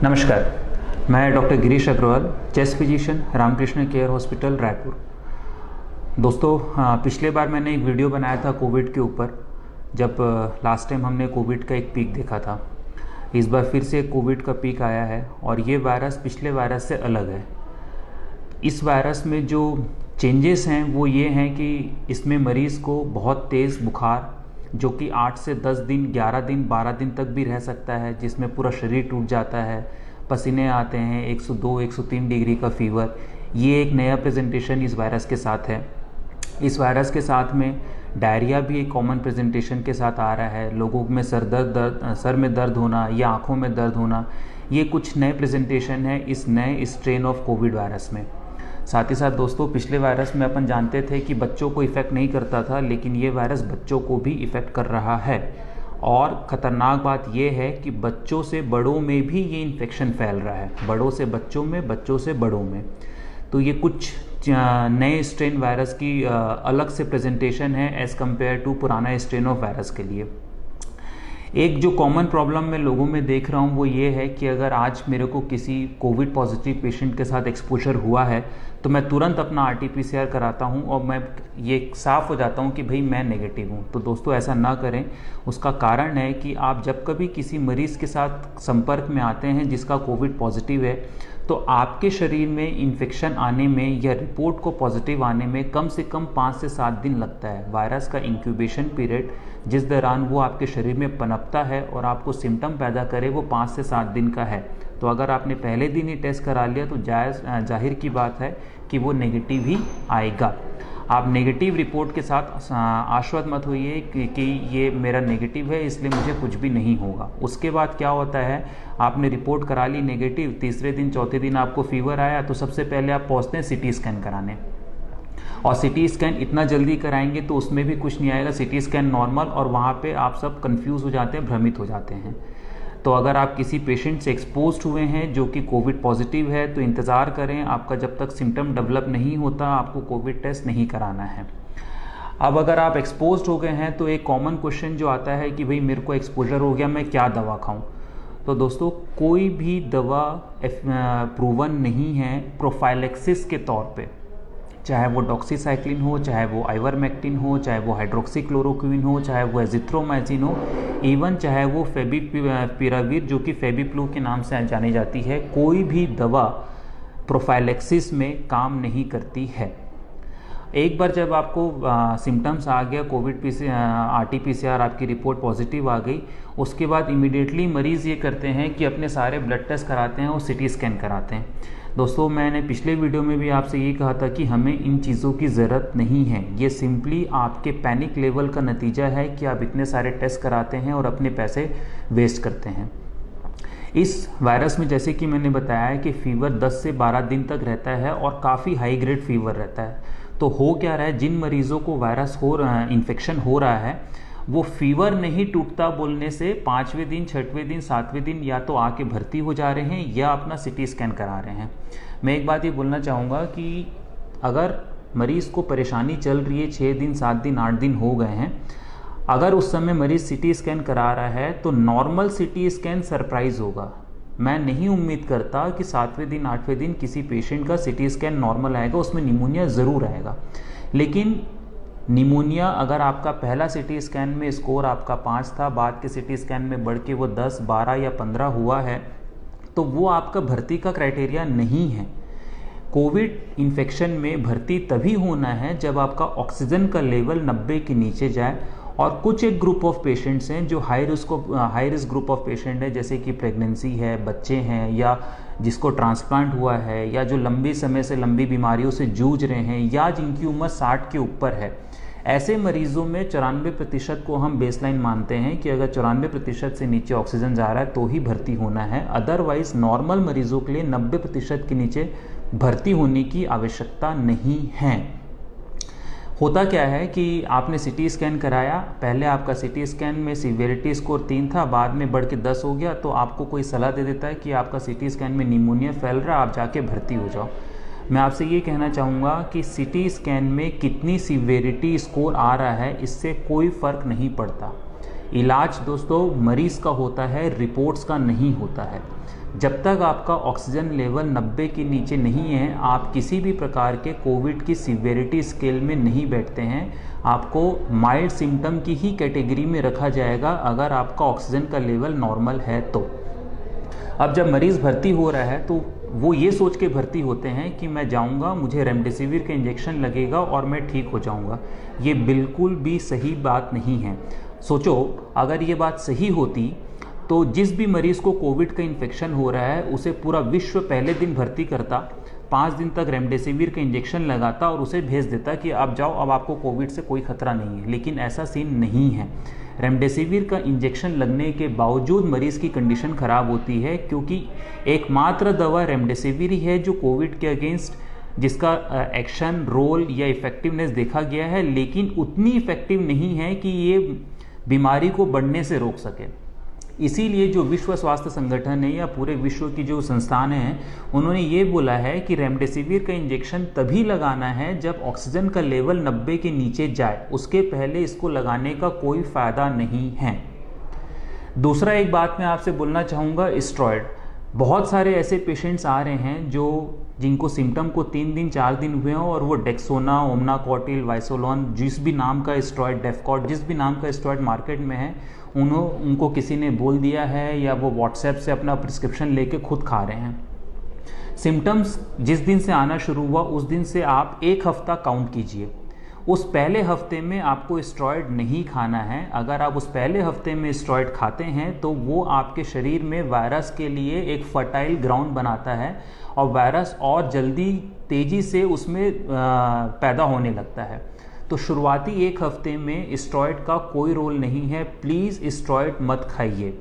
नमस्कार, मैं doctor Girish Agrawal, chest physician, Ramakrishna care hospital, Raipur. दोस्तों, पिछले बार मैंने एक वीडियो बनाया था कोविड के ऊपर, जब लास्ट टाइम हमने कोविड का एक पीक देखा था। इस बार फिर से कोविड का पीक आया है और ये वायरस पिछले वायरस से अलग है। इस वायरस में जो चेंजेस हैं वो ये हैं कि इसमें मरीज़ को बहुत तेज़ बुखार, जो कि 8 से 10 दिन, 11 दिन, 12 दिन तक भी रह सकता है, जिसमें पूरा शरीर टूट जाता है, पसीने आते हैं, 102, 103 डिग्री का फीवर। ये एक नया प्रेजेंटेशन इस वायरस के साथ है। इस वायरस के साथ में डायरिया भी एक कॉमन प्रेजेंटेशन के साथ आ रहा है। लोगों में सर में दर्द होना या आँखों में दर्द होना, ये कुछ नए प्रेजेंटेशन है इस नए स्ट्रेन ऑफ कोविड वायरस में। साथ ही साथ दोस्तों, पिछले वायरस में अपन जानते थे कि बच्चों को इफ़ेक्ट नहीं करता था, लेकिन ये वायरस बच्चों को भी इफ़ेक्ट कर रहा है। और ख़तरनाक बात ये है कि बच्चों से बड़ों में भी ये इन्फेक्शन फैल रहा है, बड़ों से बच्चों में, बच्चों से बड़ों में। तो ये कुछ नए स्ट्रेन वायरस की अलग से प्रेजेंटेशन है एज़ कम्पेयर टू पुराना स्ट्रेन ऑफ वायरस के लिए। एक जो कॉमन प्रॉब्लम मैं लोगों में देख रहा हूँ वो ये है कि अगर आज मेरे को किसी कोविड पॉजिटिव पेशेंट के साथ एक्सपोजर हुआ है तो मैं तुरंत अपना RT-PCR कराता हूँ और मैं ये साफ़ हो जाता हूँ कि भाई मैं नेगेटिव हूँ। तो दोस्तों, ऐसा ना करें। उसका कारण है कि आप जब कभी किसी मरीज़ के साथ संपर्क में आते हैं जिसका कोविड पॉजिटिव है, तो आपके शरीर में इन्फेक्शन आने में या रिपोर्ट को पॉजिटिव आने में कम से कम 5 से 7 दिन लगता है। वायरस का इंक्यूबेशन पीरियड, जिस दौरान वो आपके शरीर में पनपता है और आपको सिम्टम पैदा करे, वो 5 से 7 दिन का है। तो अगर आपने पहले दिन ही टेस्ट करा लिया तो जाहिर की बात है कि वो नेगेटिव ही आएगा। आप नेगेटिव रिपोर्ट के साथ आश्वस्त मत होइए कि ये मेरा नेगेटिव है इसलिए मुझे कुछ भी नहीं होगा। उसके बाद क्या होता है, आपने रिपोर्ट करा ली नेगेटिव, तीसरे दिन चौथे दिन आपको फीवर आया तो सबसे पहले आप पहुंचते हैं CT स्कैन कराने। और CT स्कैन इतना जल्दी कराएंगे तो उसमें भी कुछ नहीं आएगा, CT स्कैन नॉर्मल, और वहाँ पे आप सब कंफ्यूज हो जाते हैं, भ्रमित हो जाते हैं। तो अगर आप किसी पेशेंट से एक्सपोज्ड हुए हैं जो कि कोविड पॉजिटिव है तो इंतज़ार करें, आपका जब तक सिम्टम डेवलप नहीं होता आपको कोविड टेस्ट नहीं कराना है। अब अगर आप एक्सपोज्ड हो गए हैं तो एक कॉमन क्वेश्चन जो आता है कि भाई मेरे को एक्सपोजर हो गया, मैं क्या दवा खाऊं? तो दोस्तों, कोई भी दवा प्रूवन नहीं है प्रोफाइलेक्सिस के तौर पे, चाहे वो डॉक्सीसाइक्लिन हो, चाहे वो आइवरमेक्टिन हो, चाहे वो हाइड्रोक्सीक्लोरोक्विन हो, चाहे वो एजिथ्रोमाइसिन हो, इवन चाहे वो फेविपिराविर जो कि फेविप्लू के नाम से जानी जाती है, कोई भी दवा प्रोफाइलेक्सिस में काम नहीं करती है। एक बार जब आपको सिम्टम्स आ गया, कोविड RT-PCR आपकी रिपोर्ट पॉजिटिव आ गई, उसके बाद इमीडिएटली मरीज़ ये करते हैं कि अपने सारे ब्लड टेस्ट कराते हैं और CT स्कैन कराते हैं। दोस्तों, मैंने पिछले वीडियो में भी आपसे ये कहा था कि हमें इन चीज़ों की ज़रूरत नहीं है। ये सिंपली आपके पैनिक लेवल का नतीजा है कि आप इतने सारे टेस्ट कराते हैं और अपने पैसे वेस्ट करते हैं। इस वायरस में जैसे कि मैंने बताया है कि फीवर 10 से 12 दिन तक रहता है और काफ़ी हाई ग्रेड फीवर रहता है। तो हो क्या रहा है, जिन मरीज़ों को वायरस इन्फेक्शन हो रहा है वो फीवर नहीं टूटता बोलने से 5वें दिन, 6वें दिन, 7वें दिन या तो आके भर्ती हो जा रहे हैं या अपना CT स्कैन करा रहे हैं। मैं एक बात ये बोलना चाहूँगा कि अगर मरीज़ को परेशानी चल रही है, 6 दिन, 7 दिन, 8 दिन हो गए हैं, अगर उस समय मरीज़ CT स्कैन करा रहा है तो नॉर्मल CT स्कैन सरप्राइज़ होगा। मैं नहीं उम्मीद करता कि 7वें दिन, 8वें दिन किसी पेशेंट का CT स्कैन नॉर्मल आएगा, उसमें निमोनिया ज़रूर आएगा। लेकिन निमोनिया अगर आपका पहला CT स्कैन में स्कोर आपका 5 था, बाद के CT स्कैन में बढ़ के वो 10, 12 या 15 हुआ है, तो वो आपका भर्ती का क्राइटेरिया नहीं है। कोविड इन्फेक्शन में भर्ती तभी होना है जब आपका ऑक्सीजन का लेवल 90 के नीचे जाए। और कुछ एक ग्रुप ऑफ पेशेंट्स हैं जो high risk group of patient है, जैसे कि प्रेगनेंसी है, बच्चे हैं, या जिसको ट्रांसप्लांट हुआ है, या जो लंबी समय से लंबी बीमारियों से जूझ रहे हैं, या जिनकी उम्र 60 के ऊपर है। ऐसे मरीजों में 94% को हम बेसलाइन मानते हैं कि अगर 94% से नीचे ऑक्सीजन जा रहा है तो ही भर्ती होना है। अदरवाइज नॉर्मल मरीजों के लिए 90% के नीचे भर्ती होने की आवश्यकता नहीं है। होता क्या है कि आपने CT स्कैन कराया, पहले आपका CT स्कैन में सीवियरिटी स्कोर 3 था, बाद में बढ़ के 10 हो गया, तो आपको कोई सलाह दे देता है कि आपका CT स्कैन में निमोनिया फैल रहा है, आप जाके भर्ती हो जाओ। मैं आपसे ये कहना चाहूँगा कि CT स्कैन में कितनी सीवियरिटी स्कोर आ रहा है इससे कोई फ़र्क नहीं पड़ता। इलाज दोस्तों मरीज़ का होता है, रिपोर्ट्स का नहीं होता है। जब तक आपका ऑक्सीजन लेवल 90 के नीचे नहीं है, आप किसी भी प्रकार के कोविड की सीवियरिटी स्केल में नहीं बैठते हैं। आपको माइल्ड सिम्टम की ही कैटेगरी में रखा जाएगा अगर आपका ऑक्सीजन का लेवल नॉर्मल है तो। अब जब मरीज़ भर्ती हो रहा है तो वो ये सोच के भर्ती होते हैं कि मैं जाऊंगा, मुझे रेमडेसिविर का इंजेक्शन लगेगा और मैं ठीक हो जाऊंगा। ये बिल्कुल भी सही बात नहीं है। सोचो, अगर ये बात सही होती तो जिस भी मरीज़ को कोविड का इन्फेक्शन हो रहा है उसे पूरा विश्व पहले दिन भर्ती करता, 5 दिन तक रेमडेसिविर का इंजेक्शन लगाता और उसे भेज देता कि आप जाओ, अब आपको कोविड से कोई खतरा नहीं है। लेकिन ऐसा सीन नहीं है। रेमडेसिविर का इंजेक्शन लगने के बावजूद मरीज़ की कंडीशन ख़राब होती है, क्योंकि एकमात्र दवा रेमडेसिविर ही है जो कोविड के अगेंस्ट जिसका एक्शन, रोल या इफ़ेक्टिवनेस देखा गया है, लेकिन उतनी इफ़ेक्टिव नहीं है कि ये बीमारी को बढ़ने से रोक सके। इसीलिए जो विश्व स्वास्थ्य संगठन है या पूरे विश्व की जो संस्थान हैं, उन्होंने ये बोला है कि रेमडेसिविर का इंजेक्शन तभी लगाना है जब ऑक्सीजन का लेवल 90 के नीचे जाए। उसके पहले इसको लगाने का कोई फ़ायदा नहीं है। दूसरा एक बात मैं आपसे बोलना चाहूँगा, स्टेरॉयड। बहुत सारे ऐसे पेशेंट्स आ रहे हैं जिनको सिम्टम को 3 दिन 4 दिन हुए हों और वो डेक्सोना, ओमनाकोटिल, वाइसोलोन, जिस भी नाम का स्टेरॉयड, डेफकॉट, जिस भी नाम का स्टेरॉयड मार्केट में है, उनको किसी ने बोल दिया है या वो व्हाट्सएप से अपना प्रिस्क्रिप्शन लेके खुद खा रहे हैं। सिम्टम्स जिस दिन से आना शुरू हुआ उस दिन से आप 1 हफ्ता काउंट कीजिए। उस पहले हफ्ते में आपको स्टेरॉयड नहीं खाना है। अगर आप उस पहले हफ्ते में स्टेरॉयड खाते हैं तो वो आपके शरीर में वायरस के लिए एक फर्टाइल ग्राउंड बनाता है और वायरस और जल्दी तेज़ी से उसमें पैदा होने लगता है। तो शुरुआती 1 हफ्ते में स्टेरॉयड का कोई रोल नहीं है। प्लीज़ स्टेरॉयड मत खाइए।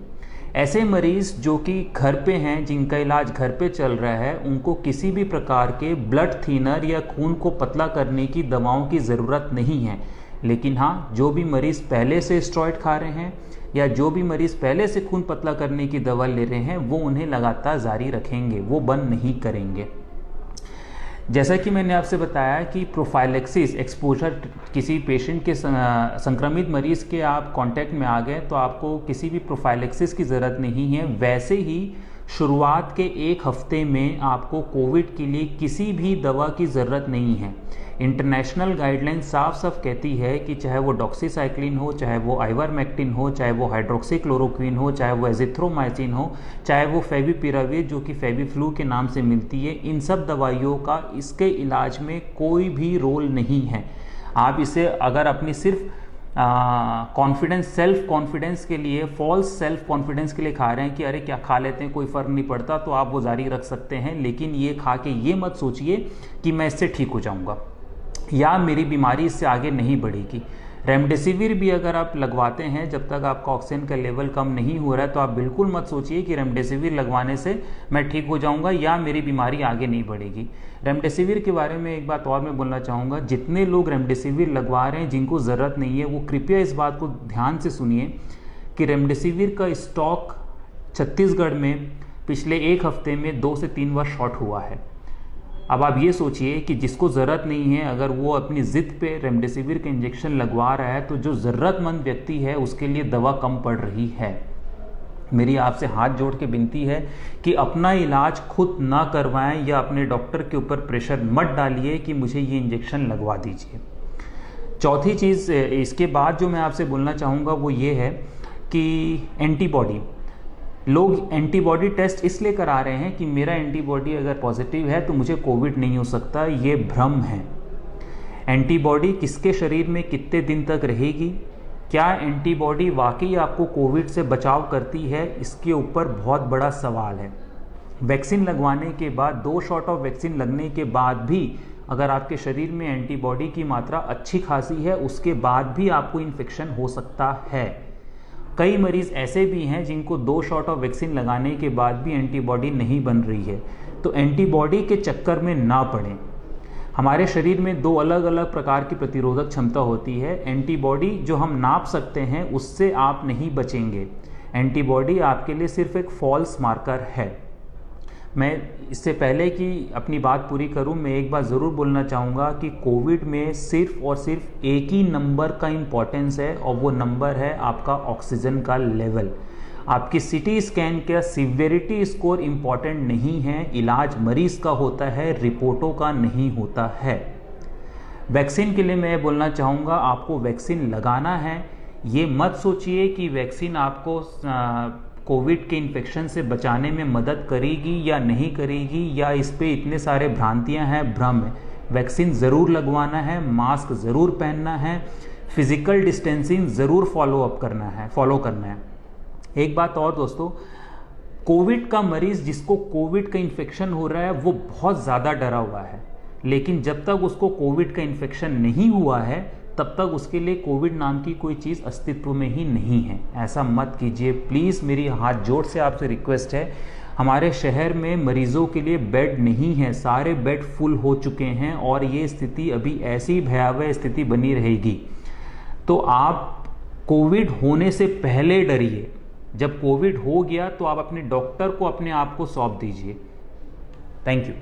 ऐसे मरीज़ जो कि घर पे हैं, जिनका इलाज घर पे चल रहा है, उनको किसी भी प्रकार के ब्लड थिनर या खून को पतला करने की दवाओं की ज़रूरत नहीं है। लेकिन हाँ, जो भी मरीज़ पहले से स्टेरॉयड खा रहे हैं या जो भी मरीज़ पहले से खून पतला करने की दवा ले रहे हैं, वो उन्हें लगातार जारी रखेंगे, वो बंद नहीं करेंगे। जैसा कि मैंने आपसे बताया कि प्रोफाइलेक्सिस, एक्सपोजर, किसी पेशेंट के संक्रमित मरीज़ के आप कांटेक्ट में आ गए तो आपको किसी भी प्रोफाइलेक्सिस की ज़रूरत नहीं है। वैसे ही शुरुआत के 1 हफ्ते में आपको कोविड के लिए किसी भी दवा की ज़रूरत नहीं है। इंटरनेशनल गाइडलाइन साफ साफ कहती है कि चाहे वो डॉक्सीसाइक्लिन हो, चाहे वो आइवरमेक्टिन हो, चाहे वो हाइड्रोक्सीक्लोरोक्विन हो, चाहे वो एजिथ्रोमाइसिन हो, चाहे वो फेविपिराविर जो कि फेविफ्लू के नाम से मिलती है, इन सब दवाइयों का इसके इलाज में कोई भी रोल नहीं है। आप इसे अगर अपनी सिर्फ कॉन्फिडेंस, सेल्फ कॉन्फिडेंस के लिए, फॉल्स सेल्फ कॉन्फिडेंस के लिए खा रहे हैं कि अरे क्या खा लेते हैं, कोई फ़र्क नहीं पड़ता, तो आप वो जारी रख सकते हैं। लेकिन ये खा के ये मत सोचिए कि मैं इससे ठीक हो जाऊंगा या मेरी बीमारी इससे आगे नहीं बढ़ेगी। रेमडेसिविर भी अगर आप लगवाते हैं, जब तक आपका ऑक्सीजन का लेवल कम नहीं हो रहा है, तो आप बिल्कुल मत सोचिए कि रेमडेसिविर लगवाने से मैं ठीक हो जाऊंगा या मेरी बीमारी आगे नहीं बढ़ेगी। रेमडेसिविर के बारे में एक बात और मैं बोलना चाहूँगा, जितने लोग रेमडेसिविर लगवा रहे हैं जिनको ज़रूरत नहीं है, वो कृपया इस बात को ध्यान से सुनिए कि रेमडेसिविर का स्टॉक छत्तीसगढ़ में पिछले 1 हफ्ते में 2 से 3 बार शॉर्ट हुआ है। अब आप ये सोचिए कि जिसको ज़रूरत नहीं है, अगर वो अपनी ज़िद पे रेमडेसिविर का इंजेक्शन लगवा रहा है, तो जो ज़रूरतमंद व्यक्ति है उसके लिए दवा कम पड़ रही है। मेरी आपसे हाथ जोड़ के विनती है कि अपना इलाज खुद ना करवाएं या अपने डॉक्टर के ऊपर प्रेशर मत डालिए कि मुझे ये इंजेक्शन लगवा दीजिए। चौथी चीज़ इसके बाद जो मैं आपसे बोलना चाहूँगा वो ये है कि एंटीबॉडी, लोग एंटीबॉडी टेस्ट इसलिए करा रहे हैं कि मेरा एंटीबॉडी अगर पॉजिटिव है तो मुझे कोविड नहीं हो सकता। ये भ्रम है। एंटीबॉडी किसके शरीर में कितने दिन तक रहेगी, क्या एंटीबॉडी वाकई आपको कोविड से बचाव करती है, इसके ऊपर बहुत बड़ा सवाल है। वैक्सीन लगवाने के बाद, 2 शॉट ऑफ वैक्सीन लगने के बाद भी अगर आपके शरीर में एंटीबॉडी की मात्रा अच्छी खासी है, उसके बाद भी आपको इन्फेक्शन हो सकता है। कई मरीज़ ऐसे भी हैं जिनको 2 शॉट ऑफ वैक्सीन लगाने के बाद भी एंटीबॉडी नहीं बन रही है। तो एंटीबॉडी के चक्कर में ना पड़ें। हमारे शरीर में 2 अलग अलग प्रकार की प्रतिरोधक क्षमता होती है। एंटीबॉडी जो हम नाप सकते हैं उससे आप नहीं बचेंगे। एंटीबॉडी आपके लिए सिर्फ एक फॉल्स मार्कर है। मैं इससे पहले कि अपनी बात पूरी करूं, मैं एक बात ज़रूर बोलना चाहूँगा कि कोविड में सिर्फ और सिर्फ एक ही नंबर का इम्पॉर्टेंस है और वो नंबर है आपका ऑक्सीजन का लेवल। आपकी सिटी स्कैन का सिवियरिटी स्कोर इंपॉर्टेंट नहीं है, इलाज मरीज का होता है, रिपोर्टों का नहीं होता है। वैक्सीन के लिए मैं बोलना चाहूँगा, आपको वैक्सीन लगाना है। ये मत सोचिए कि वैक्सीन आपको कोविड के इन्फेक्शन से बचाने में मदद करेगी या नहीं करेगी, या इस पे इतने सारे भ्रांतियां हैं, भ्रम है। वैक्सीन ज़रूर लगवाना है, मास्क ज़रूर पहनना है, फिजिकल डिस्टेंसिंग ज़रूर फॉलो करना है। एक बात और दोस्तों, कोविड का मरीज जिसको कोविड का इन्फेक्शन हो रहा है वो बहुत ज़्यादा डरा हुआ है, लेकिन जब तक उसको कोविड का इन्फेक्शन नहीं हुआ है तब तक उसके लिए कोविड नाम की कोई चीज़ अस्तित्व में ही नहीं है। ऐसा मत कीजिए प्लीज़, मेरी हाथ जोड़ से आपसे रिक्वेस्ट है। हमारे शहर में मरीजों के लिए बेड नहीं है, सारे बेड फुल हो चुके हैं और ये स्थिति अभी ऐसी भयावह स्थिति बनी रहेगी। तो आप कोविड होने से पहले डरिए, जब कोविड हो गया तो आप अपने डॉक्टर को अपने आप को सौंप दीजिए। Thank you.